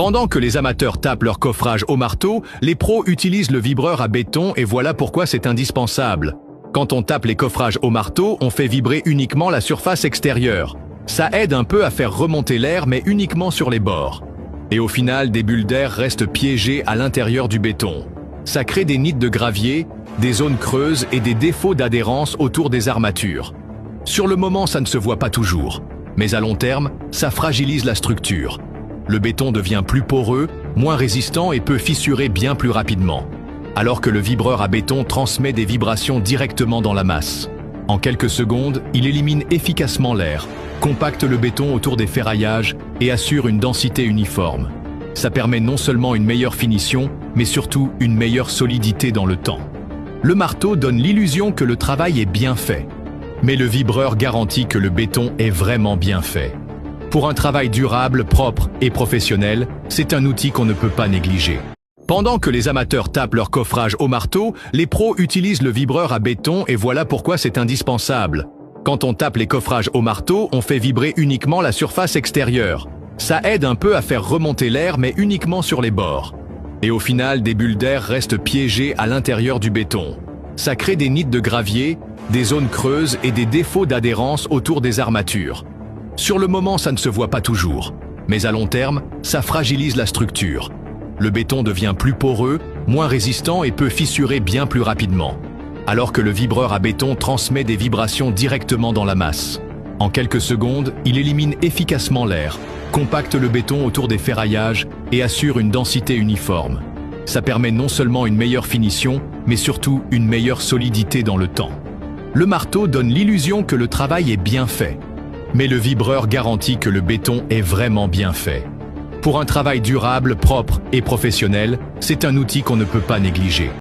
Pendant que les amateurs tapent leur coffrage au marteau, les pros utilisent le vibreur à béton et voilà pourquoi c'est indispensable. Quand on tape les coffrages au marteau, on fait vibrer uniquement la surface extérieure. Ça aide un peu à faire remonter l'air, mais uniquement sur les bords. Et au final, des bulles d'air restent piégées à l'intérieur du béton. Ça crée des nids de gravier, des zones creuses et des défauts d'adhérence autour des armatures. Sur le moment, ça ne se voit pas toujours, mais à long terme, ça fragilise la structure. Le béton devient plus poreux, moins résistant et peut fissurer bien plus rapidement. Alors que le vibreur à béton transmet des vibrations directement dans la masse. En quelques secondes, il élimine efficacement l'air, compacte le béton autour des ferraillages et assure une densité uniforme. Ça permet non seulement une meilleure finition, mais surtout une meilleure solidité dans le temps. Le marteau donne l'illusion que le travail est bien fait. Mais le vibreur garantit que le béton est vraiment bien fait. Pour un travail durable, propre et professionnel, c'est un outil qu'on ne peut pas négliger. Pendant que les amateurs tapent leur coffrage au marteau, les pros utilisent le vibreur à béton et voilà pourquoi c'est indispensable. Quand on tape les coffrages au marteau, on fait vibrer uniquement la surface extérieure. Ça aide un peu à faire remonter l'air, mais uniquement sur les bords. Et au final, des bulles d'air restent piégées à l'intérieur du béton. Ça crée des nids de gravier, des zones creuses et des défauts d'adhérence autour des armatures. Sur le moment, ça ne se voit pas toujours, mais à long terme, ça fragilise la structure. Le béton devient plus poreux, moins résistant et peut fissurer bien plus rapidement. Alors que le vibreur à béton transmet des vibrations directement dans la masse. En quelques secondes, il élimine efficacement l'air, compacte le béton autour des ferraillages et assure une densité uniforme. Ça permet non seulement une meilleure finition, mais surtout une meilleure solidité dans le temps. Le marteau donne l'illusion que le travail est bien fait. Mais le vibreur garantit que le béton est vraiment bien fait. Pour un travail durable, propre et professionnel, c'est un outil qu'on ne peut pas négliger.